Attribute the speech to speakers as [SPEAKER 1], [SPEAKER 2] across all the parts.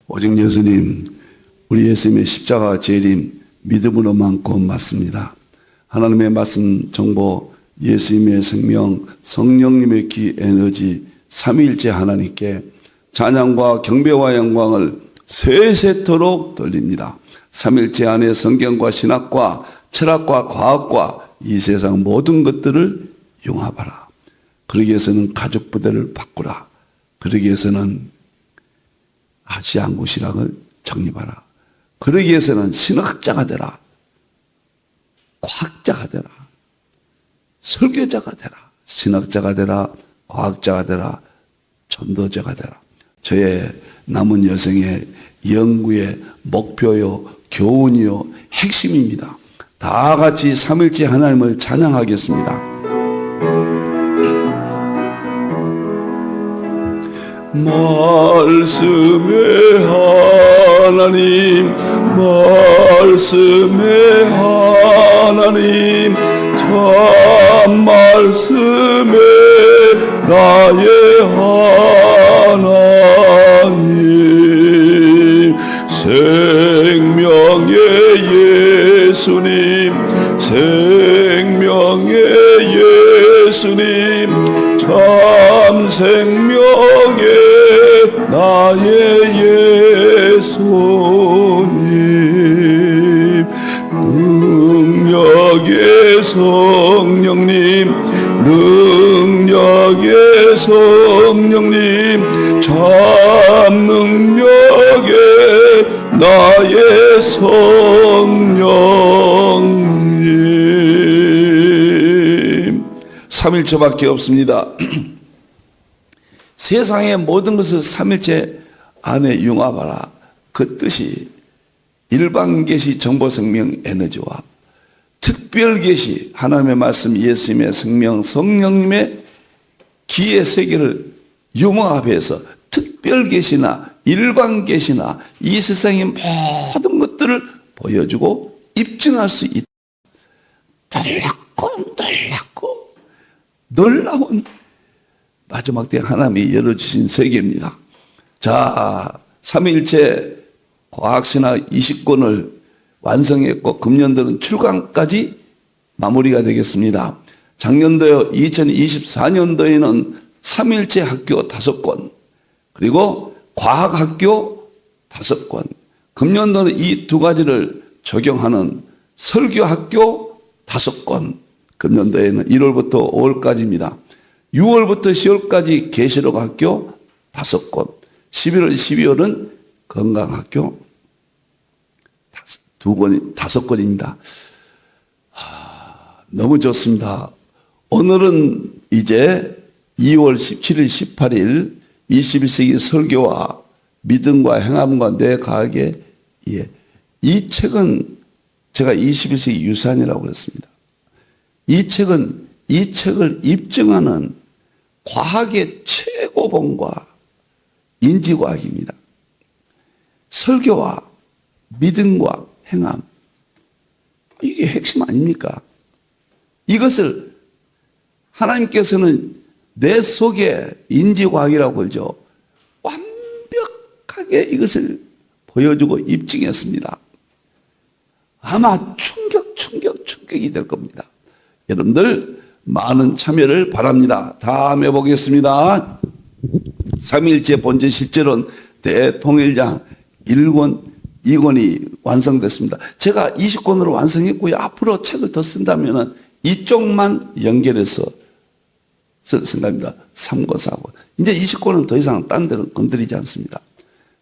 [SPEAKER 1] 오직 예수님, 우리 예수님의 십자가 재림 믿음으로만 구원받습니다. 하나님의 말씀 정보, 예수님의 생명, 성령님의 기 에너지, 삼위일체 하나님께 찬양과 경배와 영광을 세세토록 돌립니다. 삼위일체 안에 성경과 신학과 철학과 과학과 이 세상 모든 것들을 융합하라. 그러기 위해서는 가족 부대를 바꾸라. 그러기 위해서는 아시안구 신학을 정립하라. 그러기 위해서는 신학자가 되라. 과학자가 되라. 설교자가 되라. 신학자가 되라. 과학자가 되라. 전도자가 되라. 저의 남은 여생의 연구의 목표요, 교훈이요, 핵심입니다. 다 같이 삼일째 하나님을 찬양하겠습니다. 말씀의 하나님, 말씀의 하나님, 참 말씀의 나의 하나님, 생명의 예수님, 생명의 예수님, 참 생명의 나의 예수님, 능력의 성령님, 능력의 성령님, 참 능력의 나의 성령님. 삼일체밖에 없습니다. 세상의 모든 것을 삼일체 안에 융합하라. 그 뜻이 일반계시 정보생명 에너지와 특별계시 하나님의 말씀 예수님의 생명 성령님의 기의 세계를 융합해서 특별계시나 일반계시나 이 세상의 모든 것들을 보여주고 입증할 수 있다. 놀랍고 놀라운 마지막 때 하나님이 열어주신 세계입니다. 자, 삼위일체 과학신학 20권을 완성했고 금년도는 출간까지 마무리가 되겠습니다. 작년도요 2024년도에는 삼위일체 학교 5권 그리고 과학학교 5권, 금년도는 이 두 가지를 적용하는 설교학교 5권, 금년도에는 1월부터 5월까지입니다. 6월부터 10월까지 계시록 학교 5권, 11월, 12월은 건강학교 5권입니다. 너무 좋습니다. 오늘은 이제 2월 17일, 18일 21세기 설교와 믿음과 행함과 내 가게, 이 책은 제가 21세기 유산이라고 그랬습니다. 이 책은 이 책을 입증하는 과학의 최고봉과 인지과학입니다. 설교와 믿음과 행함, 이게 핵심 아닙니까? 이것을 하나님께서는 내 속에 인지과학이라고 그러죠. 완벽하게 이것을 보여주고 입증했습니다. 아마 충격이 될 겁니다. 여러분들 많은 참여를 바랍니다. 다음에 보겠습니다. 삼위일체 본질 실제론 대통일장 1권, 2권이 완성됐습니다. 제가 20권으로 완성했고요. 앞으로 책을 더 쓴다면 이쪽만 연결해서 쓸 생각입니다. 3권, 4권. 이제 20권은 더 이상 딴 데는 건드리지 않습니다.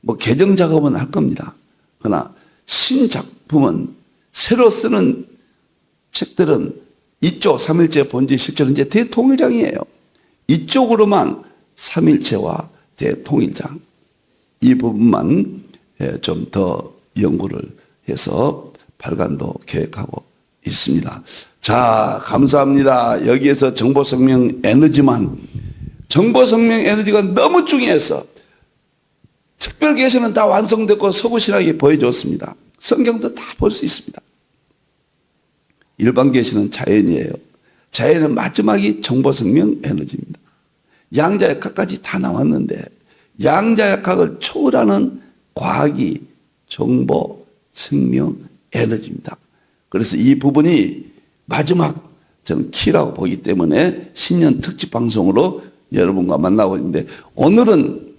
[SPEAKER 1] 뭐 개정 작업은 할 겁니다. 그러나 신작품은 새로 쓰는 책들은 이쪽 삼일체 본질 실제로 이제 대통일장이에요. 이쪽으로만 삼일체와 대통일장 이 부분만 좀 더 연구를 해서 발간도 계획하고 있습니다. 자, 감사합니다. 여기에서 정보생명 에너지만, 정보생명 에너지가 너무 중요해서 특별계시는 다 완성됐고 서구신학이 보여줬습니다. 성경도 다 볼 수 있습니다. 일반계시는 자연이에요. 자연의 마지막이 정보생명 에너지입니다. 양자역학까지 다 나왔는데 양자역학을 초월하는 과학이 정보, 생명, 에너지입니다. 그래서 이 부분이 마지막 저는 키라고 보기 때문에 신년 특집 방송으로 여러분과 만나고 있는데, 오늘은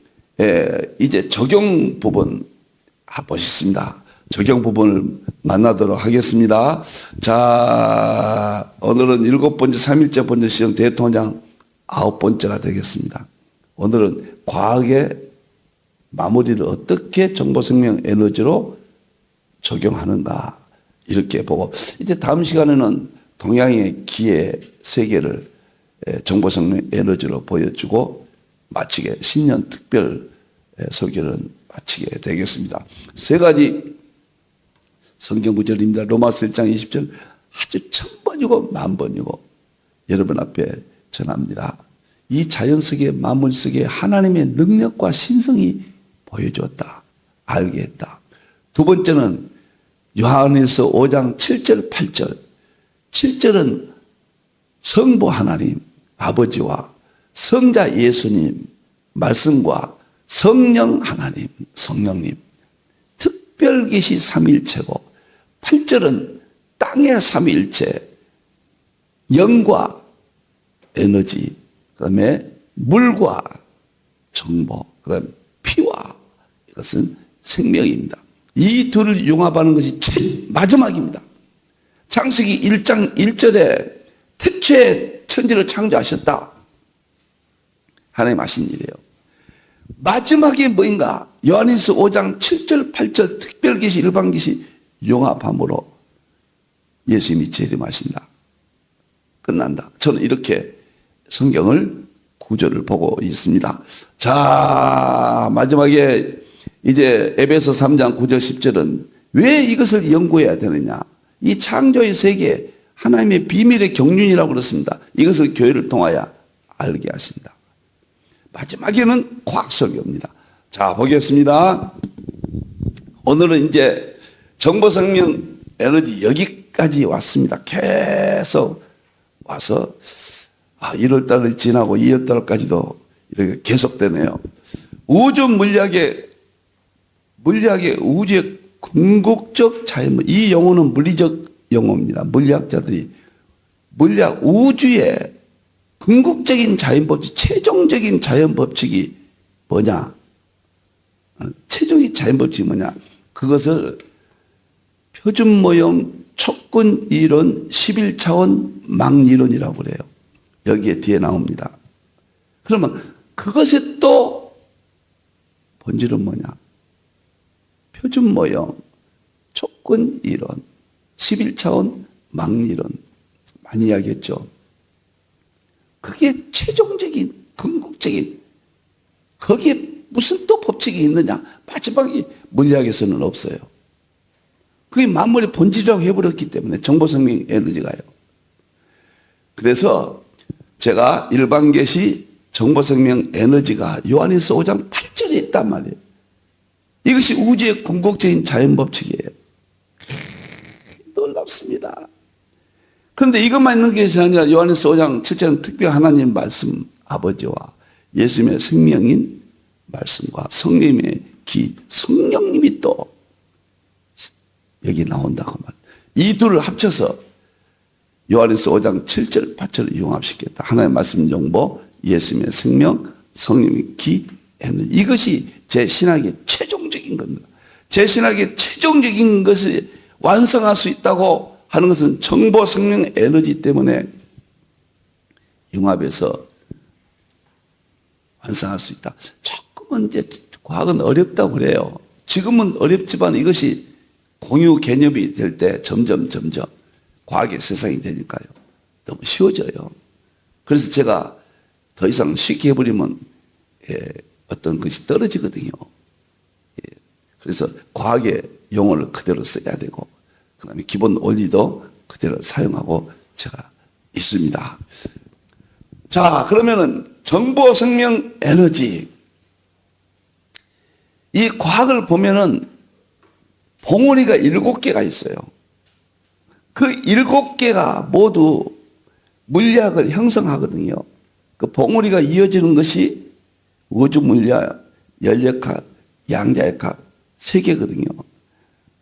[SPEAKER 1] 이제 적용 부분 보시겠습니다. 적용 부분을 만나도록 하겠습니다. 자, 오늘은 7번째 3.1째 본전 시정 대통령 9번째가 되겠습니다. 오늘은 과학의 마무리를 어떻게 정보생명 에너지로 적용하는가, 이렇게 보고, 이제 다음 시간에는 동양의 기의 세계를 정보생명 에너지로 보여주고 마치게, 신년 특별 설교는 마치게 되겠습니다. 세 가지 성경 구절입니다. 로마서 1장 20절 아주 1000번이고 10,000번이고 여러분 앞에 전합니다. 이 자연 속에, 만물 속에 하나님의 능력과 신성이 보여주었다, 알게 했다. 두 번째는 요한일서 5장 7절 8절. 7절은 성부 하나님 아버지와 성자 예수님 말씀과 성령 하나님 성령님 특별계시 삼위일체고, 8절은 땅의 삼위일체 영과 에너지, 그다음에 물과 정보, 그다음에 피와, 이것은 생명입니다. 이 둘을 융합하는 것이 마지막입니다. 창세기 1장 1절에 태초에 천지를 창조하셨다, 하나님 하신 일이에요. 마지막에 뭐인가? 요한일서 5장 7절 8절 특별계시 일반계시 융합함으로 예수님이 재림하신다, 끝난다. 저는 이렇게 성경을 구절을 보고 있습니다. 자, 마지막에 이제 에베소 3장 9절 10절은 왜 이것을 연구해야 되느냐? 이 창조의 세계 하나님의 비밀의 경륜이라고 그렇습니다. 이것을 교회를 통하여 알게 하신다. 마지막에는 과학 설교입니다. 자, 보겠습니다. 오늘은 이제 정보생명 에너지 여기까지 왔습니다. 계속 와서 1월달을 지나고 2월달까지도 이렇게 계속되네요. 우주 물리학의 우주의 궁극적 자연, 이 용어는 물리적 용어입니다. 물리학자들이 우주의 궁극적인 자연법칙, 최종적인 자연법칙이 뭐냐? 최종의 자연법칙이 뭐냐? 그것을 표준모형 촉근 이론 11차원 망이론이라고 그래요. 여기에 뒤에 나옵니다. 그러면 그것의 또 본질은 뭐냐? 표준모형 촉근 이론 11차원 망이론 많이 이야기했죠. 그게 최종적인 궁극적인, 거기에 무슨 또 법칙이 있느냐? 마지막에 물리학에서는 없어요. 그게 만물의 본질이라고 해버렸기 때문에 정보생명 에너지가요. 그래서 제가 일반계시 정보생명 에너지가 요한일서 5장 8절에 있단 말이에요. 이것이 우주의 궁극적인 자연법칙이에요. 놀랍습니다. 그런데 이것만 있는 것이 아니라 요한일서 5장 7절은 특별 하나님 말씀 아버지와 예수님의 생명인 말씀과 성령님의 기, 성령님이 또 여기 나온다고 말이에요. 이 둘을 합쳐서 요한일서 5장 7절 8절을 융합시켰다. 하나님의 말씀 정보, 예수님의 생명, 성령의 기, 에너지. 이것이 제 신학의 최종적인 겁니다. 제 신학의 최종적인 것을 완성할 수 있다고 하는 것은 정보, 생명, 에너지 때문에 융합해서 완성할 수 있다. 조금은 이제 과학은 어렵다고 그래요. 지금은 어렵지만 이것이 공유 개념이 될 때 점점 과학의 세상이 되니까요. 너무 쉬워져요. 그래서 제가 더 이상 쉽게 해버리면 어떤 것이 떨어지거든요. 그래서 과학의 용어를 그대로 써야 되고, 그 다음에 기본 원리도 그대로 사용하고 제가 있습니다. 자, 그러면은 정보, 생명, 에너지. 이 과학을 보면은 봉우리가 7개가 있어요. 그 7개가 모두 물리학을 형성하거든요. 그 봉우리가 이어지는 것이 우주 물리학, 연력학, 양자역학, 세계거든요.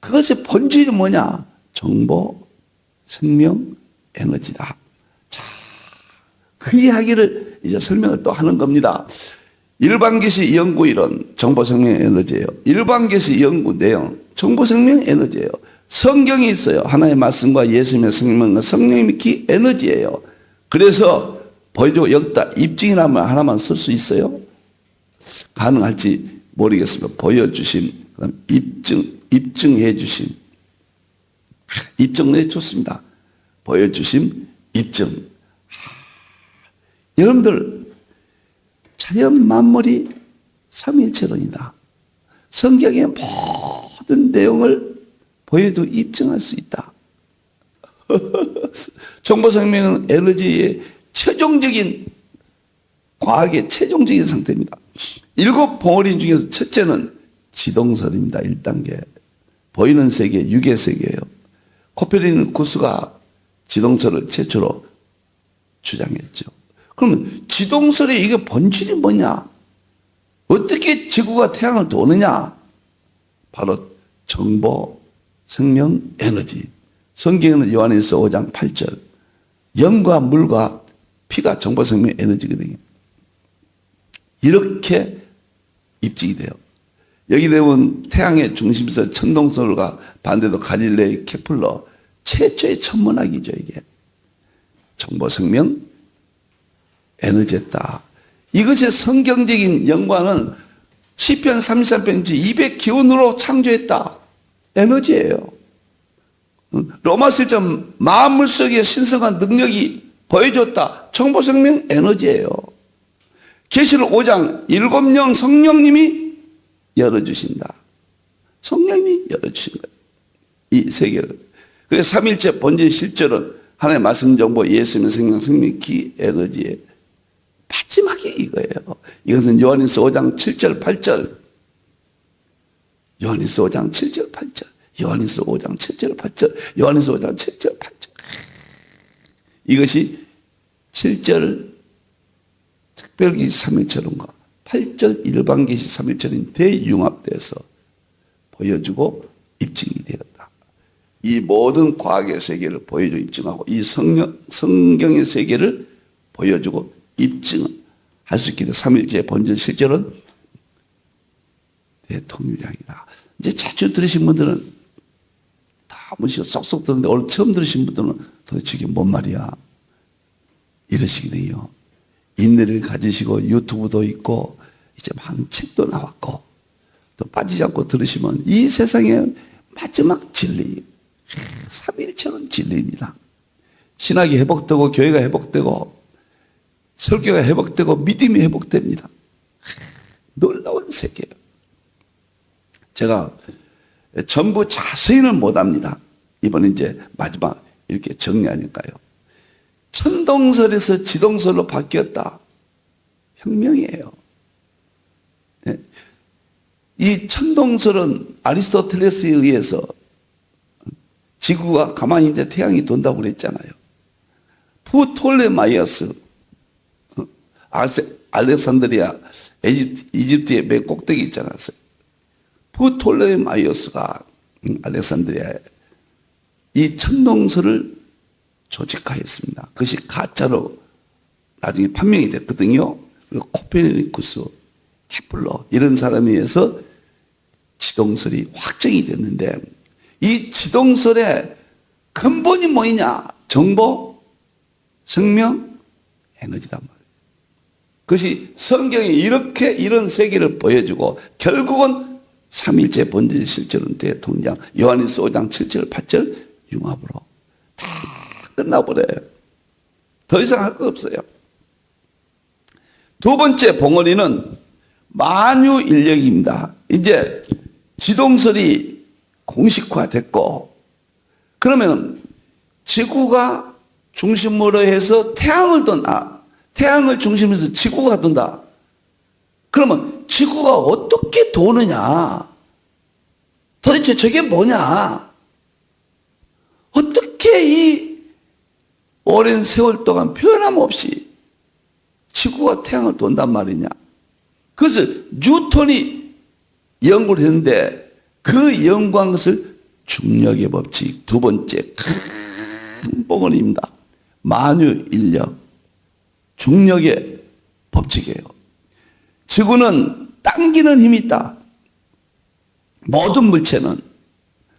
[SPEAKER 1] 그것의 본질이 뭐냐? 정보, 생명, 에너지다. 자, 그 이야기를 이제 설명을 또 하는 겁니다. 일반계시 연구 이론, 정보, 생명, 에너지예요. 일반계시 연구 내용, 정보, 생명, 에너지예요. 성경이 있어요. 하나님의 말씀과 예수님의 생명과 성령님의 기, 에너지예요. 그래서 보여주고 여기다 입증이라면 하나만 쓸 수 있어요? 가능할지 모르겠습니다. 보여주심, 그다음 입증해 주심. 입증 네 좋습니다. 보여주심, 입증. 여러분들, 자연 만물이 삼위일체론이다. 성경의 모든 내용을 보여도 입증할 수 있다. 정보, 생명은 에너지의 최종적인, 과학의 최종적인 상태입니다. 7 벙어리 중에서 첫째는 지동설입니다. 1단계. 보이는 세계, 육의 세계예요. 코페르니쿠스가 지동설을 최초로 주장했죠. 그러면 지동설의 이게 본질이 뭐냐? 어떻게 지구가 태양을 도느냐? 바로 정보, 생명, 에너지. 성경에는 요한일서 5장 8절. 영과 물과 피가 정보, 생명, 에너지거든요. 이렇게 입증이 돼요. 여기 되면 태양의 중심에서 천동설과 반대로 갈릴레의 케플러, 최초의 천문학이죠, 이게. 정보, 생명, 에너지였다. 이것의 성경적인 연관은 시편 33편 200기운으로 창조했다. 에너지예요. 로마서 1장 만물 속에 신성한 능력이 보여줬다. 정보, 생명, 에너지예요. 계시록 5장 7영 성령님이 열어주신다. 성령님이 열어주신 거예요. 이 세계를. 그래서 삼일체 본질 실절은 하나님의 말씀, 정보, 예수님의 생명, 생명, 기, 에너지의 마지막에 이거예요. 이것은 요한일서 5장 7절 8절. 요한일서 5장 7절 8절. 요한일서 5장 7절 8절. 요한일서 5장 7절 8절. 이것이 7절 특별계시 3일체론과 8절 일반계시 3일체론이 대융합돼서 보여주고 입증이 되었다. 이 모든 과학의 세계를 보여주고 입증하고 이 성경의 세계를 보여주고 입증할 수 있게 된 삼일체의 본질 실제로는 대통일장이라. 이제 자주 들으신 분들은 다 한 번씩 쏙쏙 듣는데 오늘 처음 들으신 분들은 도대체 이게 뭔 말이야? 이러시게 돼요. 인내를 가지시고 유튜브도 있고 이제 많은 책도 나왔고 또 빠지지 않고 들으시면 이 세상의 마지막 진리, 삼일체는 진리입니다. 신학이 회복되고 교회가 회복되고 설교가 회복되고 믿음이 회복됩니다. 놀라운 세계예요. 제가 전부 자세히는 못합니다. 이번에 이제 마지막 이렇게 정리하니까요. 천동설에서 지동설로 바뀌었다. 혁명이에요. 이 천동설은 아리스토텔레스에 의해서 지구가 가만히 있는데 태양이 돈다고 그랬잖아요. 프톨레마이어스, 알렉산드리아, 이집트의 맨 꼭대기 있지 않았어요. 프톨레마이어스가 알렉산드리아에 이 천동설을 조직하였습니다. 그것이 가짜로 나중에 판명이 됐거든요. 그리고 코페르니쿠스, 케플러 이런 사람에 의해서 지동설이 확정이 됐는데 이 지동설의 근본이 뭐냐? 정보, 생명, 에너지단 말이에요. 그것이 성경이 이렇게 이런 세계를 보여주고 결국은 삼일체 본질 실제로는 대통령 요한일서 5장 7절 8절 융합으로 다 끝나버려요. 더 이상 할 거 없어요. 두 번째 봉어리는 만유인력입니다. 이제 지동설이 공식화됐고 그러면 지구가 중심으로 해서 태양을 돈다. 태양을 중심으로 해서 지구가 돈다. 그러면 지구가 어떻게 도느냐? 도대체 저게 뭐냐? 어떻게 이 오랜 세월 동안 변함없이 지구가 태양을 돈단 말이냐? 그래서 뉴턴이 연구를 했는데 그 영구한 것을 중력의 법칙. 두 번째 큰 복원입니다. 만유인력. 중력의 법칙이에요. 지구는 당기는 힘이 있다. 모든 물체는.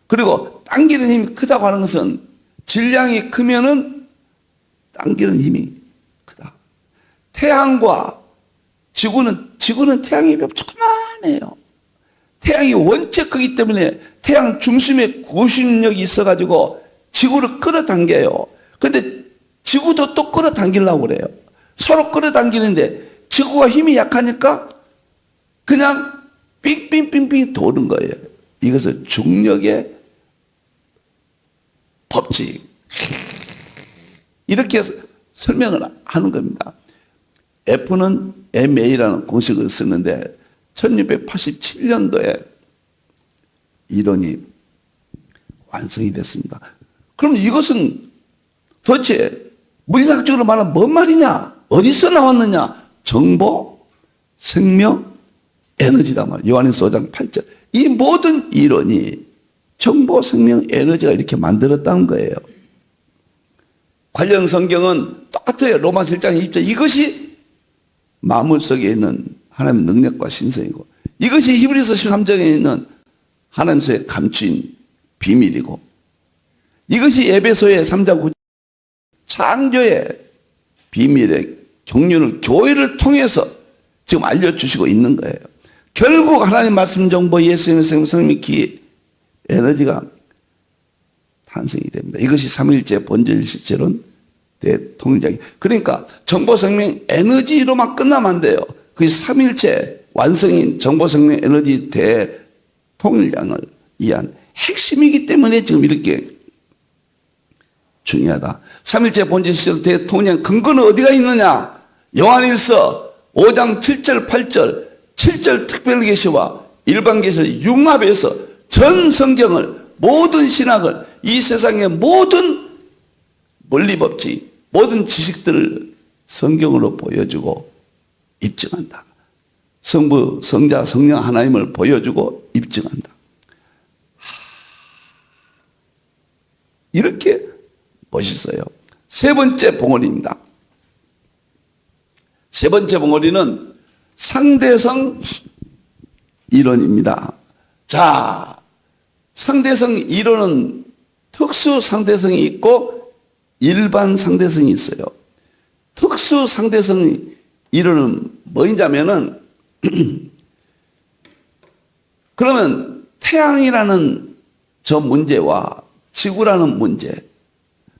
[SPEAKER 1] 그리고 당기는 힘이 크다고 하는 것은 질량이 크면은 당기는 힘이 크다. 태양과 지구는 태양이 조그만해요. 태양이 원체 크기 때문에 태양 중심에 구심력이 있어가지고 지구를 끌어당겨요. 근데 지구도 또 끌어당기려고 그래요. 서로 끌어당기는데 지구가 힘이 약하니까 그냥 삥삥삥삥 도는 거예요. 이것을 중력의 법칙. 이렇게 설명을 하는 겁니다. F는 MA라는 공식을 쓰는데 1687년도에 이론이 완성이 됐습니다. 그럼 이것은 도대체 물리학적으로 말하면 뭔 말이냐? 어디서 나왔느냐? 정보, 생명, 에너지다 말이에요. 요한일서 5장 8절. 이 모든 이론이 정보, 생명, 에너지가 이렇게 만들었다는 거예요. 관련 성경은 똑같아요. 로마서 1장 20절. 이것이 만물 속에 있는 하나님의 능력과 신성이고, 이것이 히브리서 13장에 있는 하나님의 감추인 비밀이고, 이것이 에베소의 3장 9절 창조의 비밀의 경륜을 교회를 통해서 지금 알려주시고 있는 거예요. 결국 하나님 말씀 정보 예수님의 생명 기 에너지가 탄생이 됩니다. 이것이 삼위일체 본질 실체론 대통일자기. 그러니까 정보 생명 에너지로만 끝나면 안 돼요. 그것이 삼위일체 완성인 정보 생명 에너지 대통일량을 위한 핵심이기 때문에 지금 이렇게 중요하다. 삼위일체 본질 실체론 대통일량 근거는 어디가 있느냐? 요한일서 5장 7절 8절 7절 특별계시와 일반계시를 융합해서 전 성경을, 모든 신학을, 이 세상의 모든 원리법칙, 모든 지식들을 성경으로 보여주고 입증한다. 성부, 성자, 성령 하나님을 보여주고 입증한다. 이렇게 멋있어요. 세 번째 봉오리입니다. 세 번째 봉오리는 상대성 이론입니다. 자, 상대성 이론은 특수 상대성이 있고 일반 상대성이 있어요. 특수 상대성 이론은 뭐냐면은 그러면 태양이라는 저 문제와 지구라는 문제,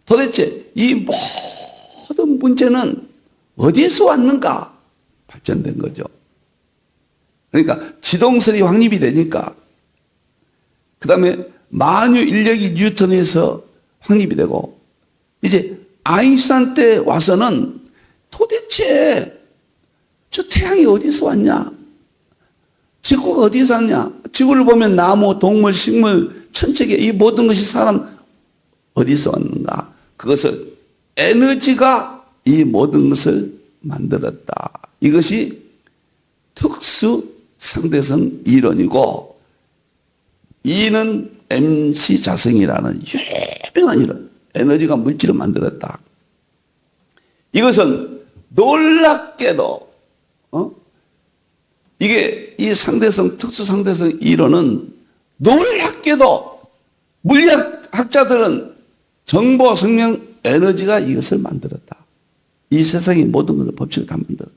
[SPEAKER 1] 도대체 이 모든 문제는 어디에서 왔는가 발전된 거죠. 그러니까 지동설이 확립이 되니까, 그 다음에 만유 인력이 뉴턴에서 확립이 되고, 이제 아인슈타인 때 와서는 도대체 저 태양이 어디서 왔냐? 지구가 어디서 왔냐? 지구를 보면 나무, 동물, 식물, 천체계 이 모든 것이 사람 어디서 왔는가? 그것을 에너지가 이 모든 것을 만들었다. 이것이 특수 상대성 이론이고, 이는 MC 자성이라는 유명한 이론. 에너지가 물질을 만들었다. 이것은 놀랍게도 이게 이 상대성, 특수 상대성 이론은 놀랍게도 물리학자들은 정보, 생명, 에너지가 이것을 만들었다. 이 세상의 모든 것을 법칙을 다 만들었다.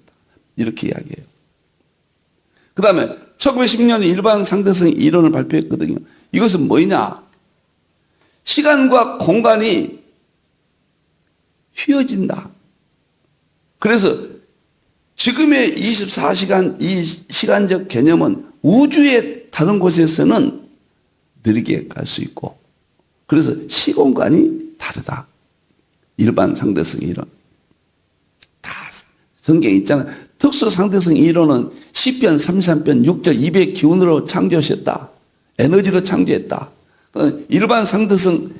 [SPEAKER 1] 이렇게 이야기해요. 그 다음에 1910년에 일반 상대성 이론을 발표했거든요. 이것은 뭐냐? 시간과 공간이 휘어진다. 그래서 지금의 24시간 이 시간적 개념은 우주의 다른 곳에서는 느리게 갈 수 있고, 그래서 시공간이 다르다. 일반 상대성 이론. 다 성경에 있잖아요. 특수 상대성 이론은 시편 33편 6절 입의 기운으로 창조하셨다. 에너지로 창조했다. 일반 상대성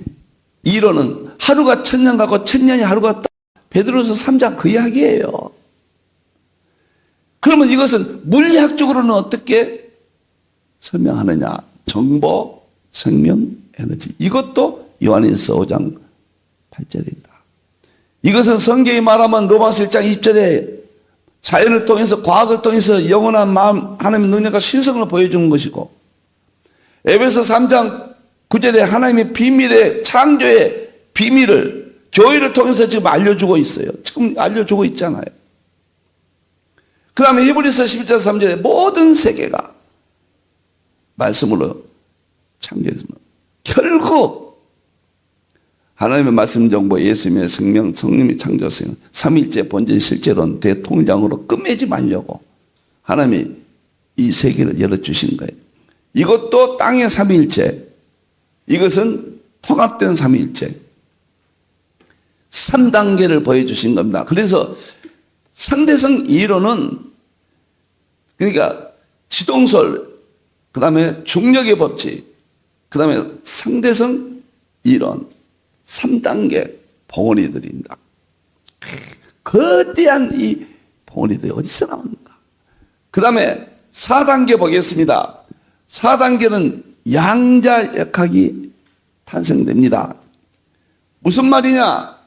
[SPEAKER 1] 이론은 하루가 천년 같고 천년이 하루 같다. 베드로서 3장 그 이야기예요. 그러면 이것은 물리학적으로는 어떻게 설명하느냐? 정보, 생명, 에너지. 이것도 요한일서 5장 8절입니다. 이것은 성경이 말하면 로마서 1장 20절에 자연을 통해서 과학을 통해서 영원한 마음 하나님의 능력과 신성을 보여주는 것이고, 에베소 3장 9절에 하나님의 비밀의 창조의 비밀을 교회를 통해서 지금 알려주고 있어요. 지금 알려주고 있잖아요. 그 다음에 히브리서 11장 3절에 모든 세계가 말씀으로 창조했습니다. 결국 하나님의 말씀 정보, 예수님의 생명, 성령의 창조성, 삼위일체 본질 실제론 대통장으로 끝맺지 말려고 하나님이 이 세계를 열어주신 거예요. 이것도 땅의 삼위일체, 이것은 통합된 삼위일체 3단계를 보여주신 겁니다. 그래서 상대성 이론은, 그러니까 지동설, 그 다음에 중력의 법칙, 그 다음에 상대성 이론 3단계 봉헌이들입니다. 거대한 이 봉헌이들이 어디서 나오는가. 그 다음에 4단계 보겠습니다. 4단계는 양자역학이 탄생됩니다. 무슨 말이냐?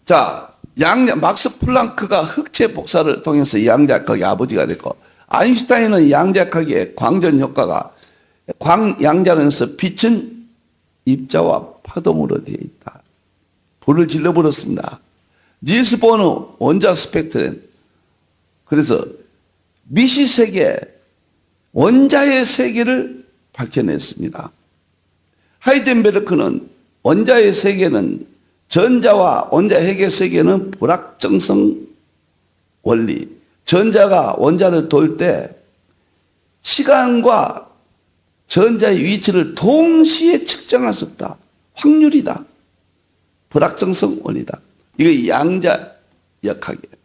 [SPEAKER 1] 자, 막스 플랑크가 흑체 복사를 통해서 양자역학의 아버지가 됐고, 아인슈타인은 양자역학의 광전 효과가, 양자론에서 빛은 입자와 파동으로 되어 있다. 불을 질러버렸습니다. 닐스 보어는 원자 스펙트럼, 그래서 미시 세계, 원자의 세계를 밝혀냈습니다. 하이젠베르크는 원자의 세계는, 전자와 원자 핵의 세계는 불확정성 원리, 전자가 원자를 돌 때 시간과 전자의 위치를 동시에 측정할 수 없다. 확률이다. 불확정성 원리다. 이거 양자역학이에요.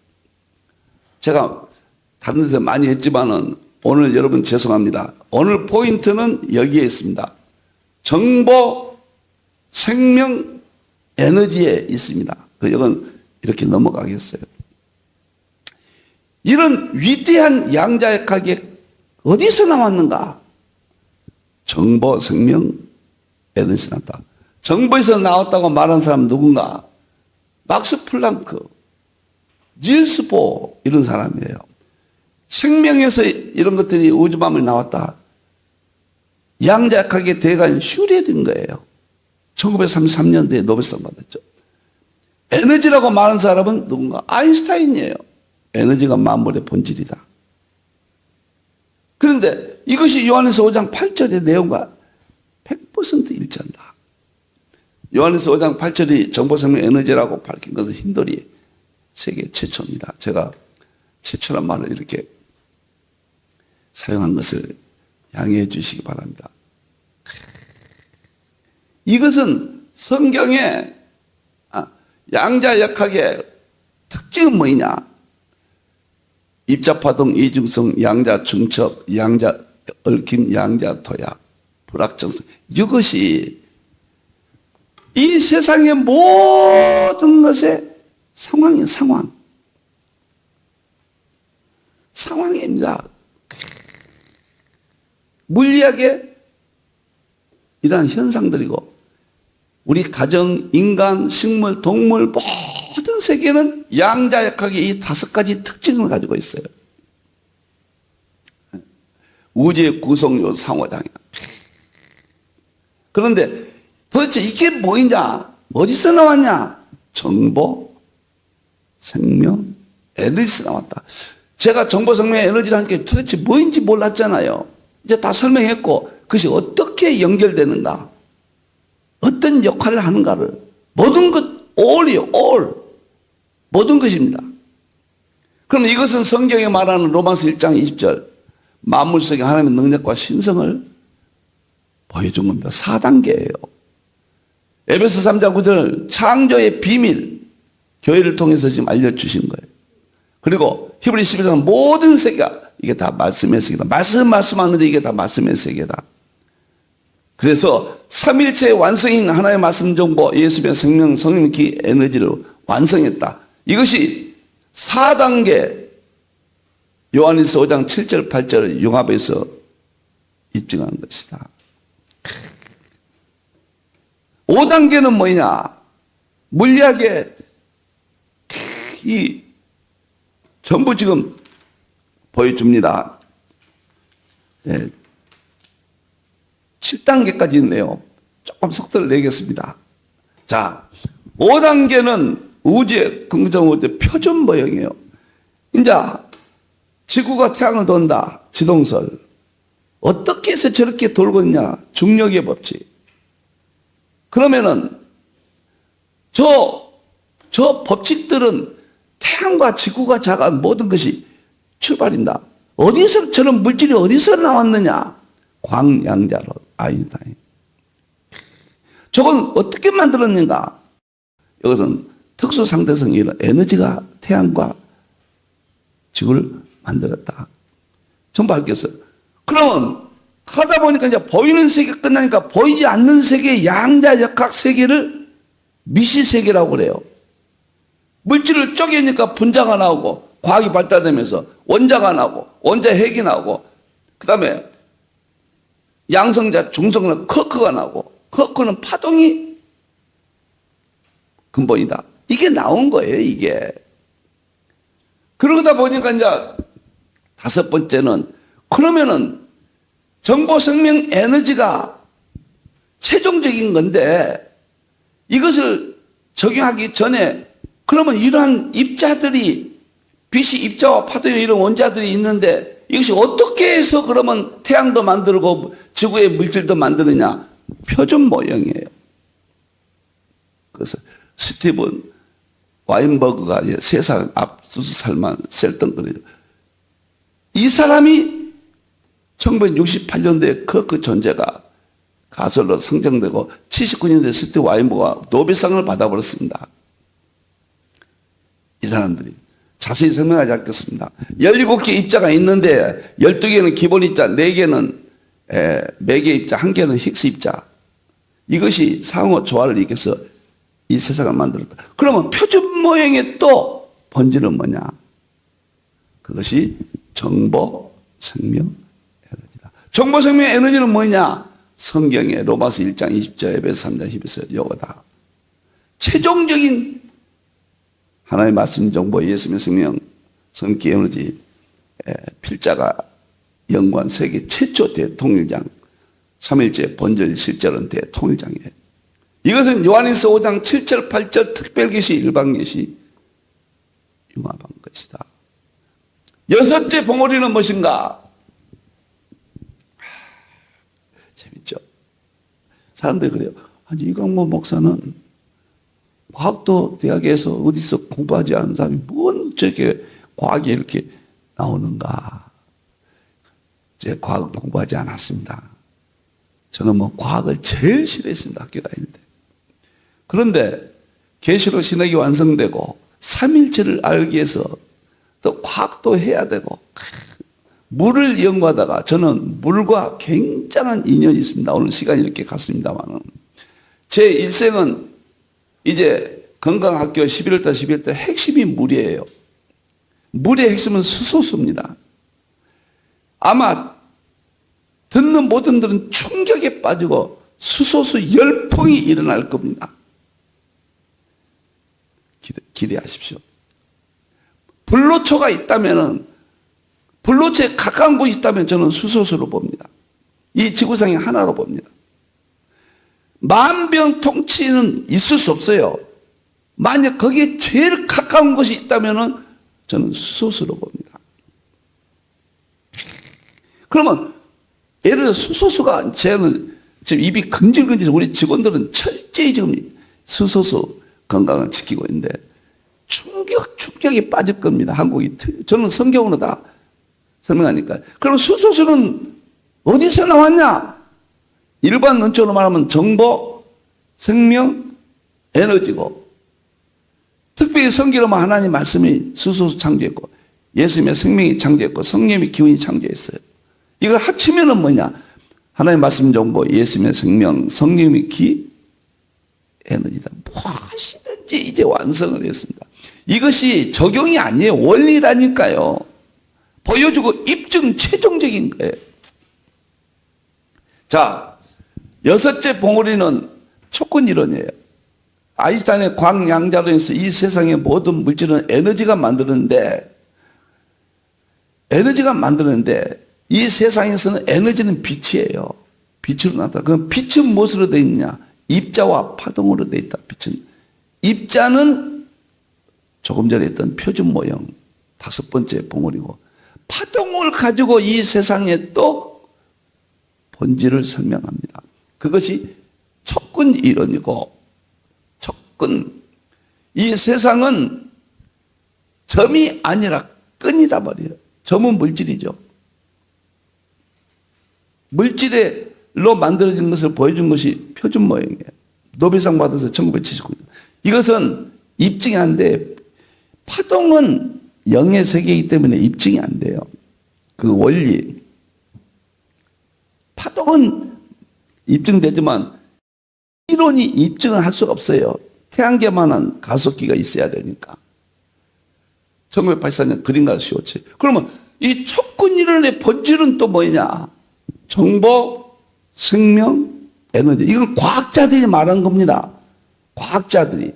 [SPEAKER 1] 제가 다른 데서 많이 했지만은 오늘 여러분 죄송합니다. 오늘 포인트는 여기에 있습니다. 정보, 생명, 에너지에 있습니다. 이건 이렇게 넘어가겠어요. 이런 위대한 양자역학이 어디서 나왔는가? 정보, 생명, 에너지 나왔다. 정보에서 나왔다고 말한 사람 누군가? 막스 플랑크, 닐스 보어 이런 사람이에요. 생명에서 이런 것들이 우주만물이 나왔다. 양자역학의 대가인 슈레딩 거예요. 1933년도에 노벨상 받았죠. 에너지라고 말하는 사람은 누군가? 아인슈타인이에요. 에너지가 만물의 본질이다. 그런데 이것이 요한일서 5장 8절의 내용과 100% 일치한다. 요한일서 5장 8절이 정보생명 에너지라고 밝힌 것은 힌돌이 세계 최초입니다. 제가 최초란 말을 이렇게 사용한 것을 양해해 주시기 바랍니다. 이것은 성경의 양자역학의 특징은 뭐냐? 입자파동, 이중성, 양자중첩, 양자얽힘, 양자토약, 불확정성. 이것이 이 세상의 모든 것의 상황이에요. 상황입니다. 물리학의 이러한 현상들이고, 우리 가정, 인간, 식물, 동물 모든 세계는 양자역학의 이 5가지 특징을 가지고 있어요. 우주의 구성요 상호작용. 그런데 도대체 이게 뭐냐? 어디서 나왔냐? 정보, 생명, 에너지에서 나왔다. 제가 정보, 생명, 에너지라는 게 도대체 뭐인지 몰랐잖아요. 이제 다 설명했고, 그것이 어떻게 연결되는가, 어떤 역할을 하는가를, 모든 것, all이요, all. 모든 것입니다. 그럼 이것은 성경에 말하는 로마서 1장 20절, 만물 속에 하나님의 능력과 신성을 보여준 겁니다. 4단계예요. 에베소 3장 9절, 창조의 비밀, 교회를 통해서 지금 알려주신 거예요. 그리고 히브리 11장 모든 세계가 이게 다 말씀의 세계다. 말씀하는데 이게 다 말씀의 세계다. 그래서 삼일체의 완성인 하나의 말씀 정보, 예수의 생명, 성령, 기, 에너지를 완성했다. 이것이 4단계 요한일서 5장 7절 8절을 융합해서 입증한 것이다. 5단계는 뭐냐? 물리학의 이 전부 지금 보여줍니다. 7단계까지 있네요. 조금 속도를 내겠습니다. 자, 5단계는 우주의 긍정 우주의 표준 모형이에요. 이제 지구가 태양을 돈다. 지동설. 어떻게 해서 저렇게 돌고 있냐? 중력의 법칙. 그러면은 저 법칙들은 태양과 지구가 자가 모든 것이 출발인다. 어디서 저런 물질이 어디서 나왔느냐? 광양자론 아인슈타인. 저건 어떻게 만들었는가? 이것은 특수 상대성이 이런 에너지가 태양과 지구를 만들었다. 전부 밝혔어요. 그러면 하다 보니까 이제 보이는 세계 끝나니까 보이지 않는 세계 양자역학 세계를 미시 세계라고 그래요. 물질을 쪼개니까 분자가 나오고 과학이 발달되면서 원자가 나오고 원자 핵이 나오고 그다음에 양성자, 중성자, 쿼크가 나오고 쿼크는 파동이 근본이다. 이게 나온 거예요, 이게. 그러다 보니까 이제 다섯 번째는 그러면은 정보 생명 에너지가 최종적인 건데 이것을 적용하기 전에 그러면 이러한 입자들이 빛이 입자와 파동의 이런 원자들이 있는데 이것이 어떻게 해서 그러면 태양도 만들고 지구의 물질도 만드느냐? 표준 모형이에요. 그래서 스티븐 와인버그가 3살 앞서서 살만 셀던거리죠. 이 사람이 1968년도에 그 존재가 가설로 상정되고 79년도에 스티븐 와인버그가 노벨상을 받아버렸습니다. 이 사람들이. 자세히 설명하지 않겠습니다. 17개 입자가 있는데 12개는 기본 입자, 4개는 매개 입자, 1개는 힉스 입자. 이것이 상호 조화를 일으켜서 이 세상을 만들었다. 그러면 표준 모형의 또 본질은 뭐냐? 그것이 정보 생명 에너지다. 정보 생명 에너지는 뭐냐? 성경의 로마서 1장 20절, 에베소 3장 12절 요거다. 최종적인 하나님의 말씀 정보 예수님의 생명 성기 에너지 필자가 연구한 세계 최초 대통일장 3일째 본절 실제로는 대통일장이에요. 이것은 요한일서 5장 7절 8절 특별계시 일반계시 융합한 것이다. 여섯째 봉오리는 무엇인가? 재밌죠? 사람들이 그래요. 아니 이광모 목사는 과학도 대학에서 어디서 공부하지 않은 사람이 뭔 저렇게 과학이 이렇게 나오는가? 제 과학 공부하지 않았습니다. 저는 뭐 과학을 제일 싫어했습니다. 학교 다닐 때. 그런데 계시록 신학이 완성되고 삼일체를 알기 위해서 또 과학도 해야 되고 물을 연구하다가 저는 물과 굉장한 인연이 있습니다. 오늘 시간이 이렇게 갔습니다만 제 일생은 이제 건강학교 11월 달 핵심이 물이에요. 물의 핵심은 수소수입니다. 아마 듣는 모든 분들은 충격에 빠지고 수소수 열풍이 일어날 겁니다. 기대하십시오. 불로초가 있다면은 불로초에 가까운 곳이 있다면 저는 수소수로 봅니다. 이 지구상의 하나로 봅니다. 만병통치는 있을 수 없어요. 만약 거기에 제일 가까운 곳이 있다면은 저는 수소수로 봅니다. 그러면 예를 들어 수소수가 저는 지금 입이 금질금질 우리 직원들은 철저히 지금 수소수 건강을 지키고 있는데 충격이 빠질 겁니다. 한국이. 저는 성경으로 다 설명하니까. 그럼 수소수는 어디서 나왔냐? 일반 원칙으로 말하면 정보, 생명, 에너지고 특별히 성경으로 하나님 말씀이 수소수 창조했고 예수님의 생명이 창조했고 성령의 기운이 창조했어요. 이걸 합치면은 뭐냐? 하나님 말씀 정보, 예수님의 생명, 성령의 기, 에너지다. 무엇이든지 이제 완성을 했습니다. 이것이 적용이 아니에요. 원리라니까요. 보여주고 입증 최종적인 거예요. 자, 여섯째 봉우리는 촉근 이론이에요. 아인슈타인의 광양자론에서 이 세상의 모든 물질은 에너지가 만드는데 이 세상에서는 에너지는 빛이에요. 빛으로 나타나. 그럼 빛은 무엇으로 되어 있느냐? 입자와 파동으로 되어 있다. 빛은. 입자는 조금 전에 했던 표준 모형 다섯 번째 봉우리고, 파동을 가지고 이 세상의 또 본질을 설명합니다. 그것이 촉근 이론이고, 촉근. 이 세상은 점이 아니라 끈이다 말이에요. 점은 물질이죠. 물질로 만들어진 것을 보여준 것이 표준 모형이에요. 노벨상 받아서 1979년. 이것은 입증이 안 돼. 파동은 영의 세계이기 때문에 입증이 안 돼요. 그 원리. 파동은 입증되지만 이론이 입증을 할 수가 없어요. 태양계만한 가속기가 있어야 되니까. 1984년 그린가스 쇼츠. 그러면 이 촉근 이론의 본질은 또 뭐냐? 정보, 생명, 에너지. 이건 과학자들이 말한 겁니다. 과학자들이.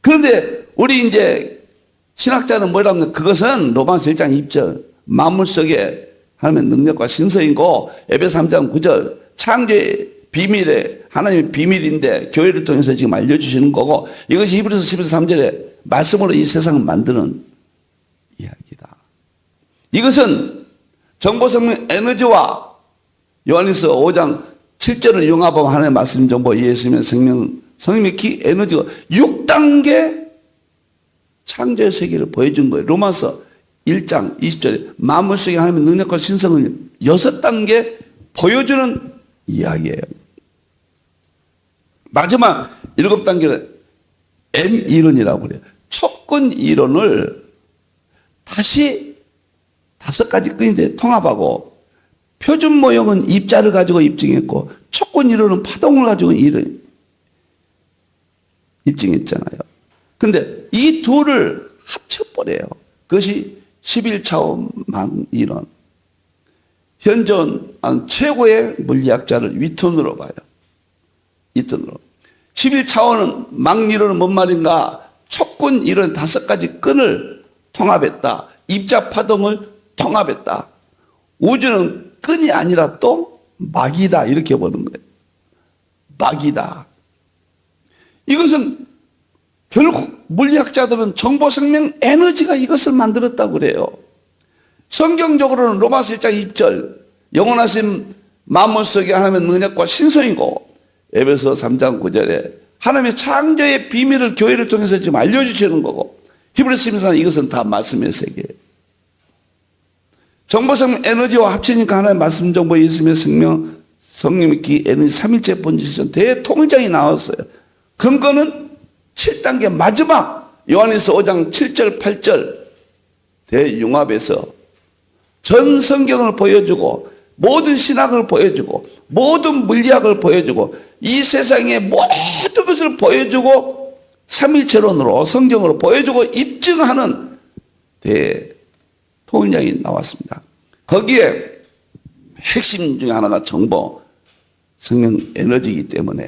[SPEAKER 1] 그런데 우리 이제 신학자는 뭐라고 하면 그것은 로마서 1장 2절 만물 속에 하나님의 능력과 신성이고, 에베소 3장 9절 창조의 비밀에 하나님의 비밀인데 교회를 통해서 지금 알려주시는 거고, 이것이 히브리서 11서 3절에 말씀으로 이 세상을 만드는 이야기다. 이것은 정보생명 에너지와 요한일서 5장 7절을 융합하면 하나님의 말씀 정보 예수님의 생명 성령의 기 에너지가 6단계 창조의 세계를 보여준 거예요. 로마서 1장 20절에 만물 속에 하나님의 능력과 신성을 6단계 보여주는 이야기예요. 마지막 7단계는 M 이론이라고 그래요. 촉근 이론을 다시 5가지 끈인데 통합하고, 표준 모형은 입자를 가지고 입증했고, 촉근 이론은 파동을 가지고 입증했잖아요. 근데 이 둘을 합쳐버려요. 그것이 11차원 망 이론. 현존 최고의 물리학자를 위턴으로 봐요. 위턴으로. 11차원은 망 이론은 뭔 말인가? 촉근 이론 5가지 끈을 통합했다. 입자 파동을 통합했다. 우주는 끈이 아니라 또 막이다. 이렇게 보는 거예요. 막이다. 이것은 결국 물리학자들은 정보, 생명, 에너지가 이것을 만들었다고 그래요. 성경적으로는 로마서 1장 2절 영원하신 만물 속에 하나님의 능력과 신성이고, 에베소 3장 9절에 하나님의 창조의 비밀을 교회를 통해서 지금 알려주시는 거고, 히브리서 12장 이것은 다 말씀의 세계예요. 정보, 생명, 에너지와 합치니까 하나님의 말씀, 정보, 예수님의 생명, 성령의 기, 에너지, 삼일체 본질, 대통장이 나왔어요. 근거는 7단계 마지막 요한일서 5장 7절 8절 대융합에서 전 성경을 보여주고, 모든 신학을 보여주고, 모든 물리학을 보여주고, 이 세상의 모든 것을 보여주고, 삼일체론으로 성경으로 보여주고 입증하는 대통령이 나왔습니다. 거기에 핵심 중에 하나가 정보, 생명, 에너지이기 때문에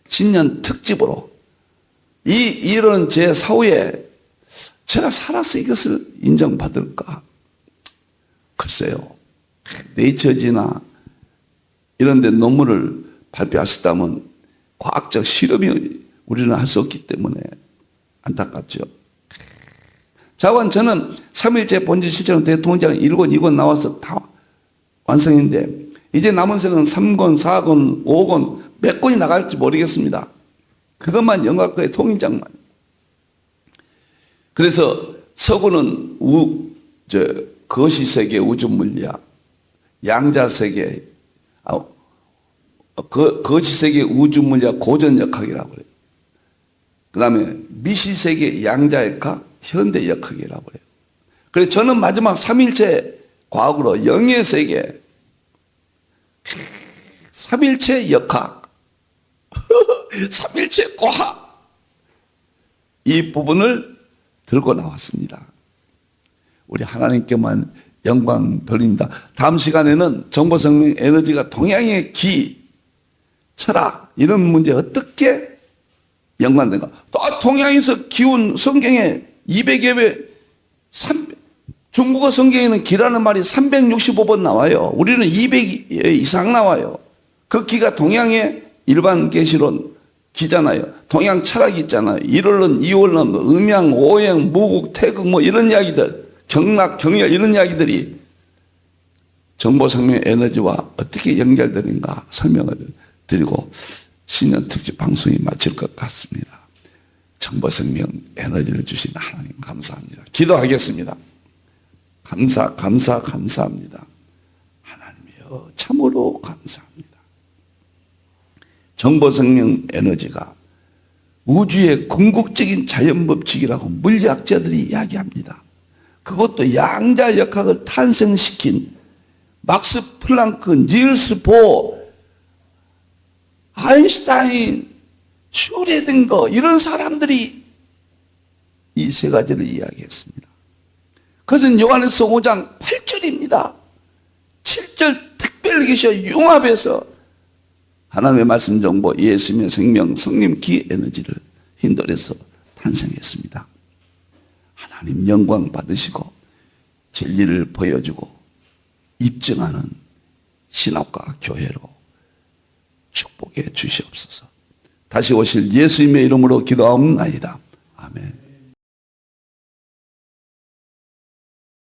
[SPEAKER 1] 신년 특집으로 이 이런 제 사후에 제가 살아서 이것을 인정받을까? 글쎄요. 네이처지나 이런 데 논문을 발표하셨다면 과학적 실험이 우리는 할 수 없기 때문에 안타깝죠. 자원 저는 3일째 본질 실천 대통령 1권, 2권 나와서 다 완성인데, 이제 남은 책은 3권, 4권, 5권 몇 권이 나갈지 모르겠습니다. 그것만 연구할 거예요. 통인장만. 그래서 서구는 거시세계 우주물리학, 양자세계, 거시세계 우주물리학 고전역학이라고 그래요. 그 다음에 미시세계 양자역학, 현대역학이라고 그래요. 그래서 저는 마지막 3일체 과학으로 영예세계, 3일체 역학, 3일체 과학, 이 부분을 들고 나왔습니다. 우리 하나님께만 영광 돌립니다. 다음 시간에는 정보생명 에너지가 동양의 기, 철학 이런 문제 어떻게 연관된가. 또 동양에서 기운 성경에 200여 배, 중국어 성경에는 기라는 말이 365번 나와요. 우리는 200 이상 나와요. 그 기가 동양의 일반 계시론 기잖아요. 동양 철학이 있잖아요. 일월론, 이월론, 음양, 오행, 무국, 태극 뭐 이런 이야기들, 경락, 경열 이런 이야기들이 정보생명 에너지와 어떻게 연결되는가 설명을 드리고 신년 특집 방송이 마칠 것 같습니다. 정보생명 에너지를 주신 하나님 감사합니다. 기도하겠습니다. 감사합니다. 하나님이여 참으로 감사합니다. 정보생명 에너지가 우주의 궁극적인 자연법칙이라고 물리학자들이 이야기합니다. 그것도 양자 역학을 탄생시킨 막스 플랑크, 닐스 보어, 아인슈타인, 슈레딩거 이런 사람들이 이 세 가지를 이야기했습니다. 그것은 요한에서 5장 8절입니다. 7절 특별히 계셔 융합해서 하나님의 말씀 정보, 예수님의 생명, 성령 기 에너지를 힌들에서 탄생했습니다. 하나님 영광 받으시고 진리를 보여주고 입증하는 신학과 교회로 축복해 주시옵소서. 다시 오실 예수님의 이름으로 기도하옵나이다. 아멘.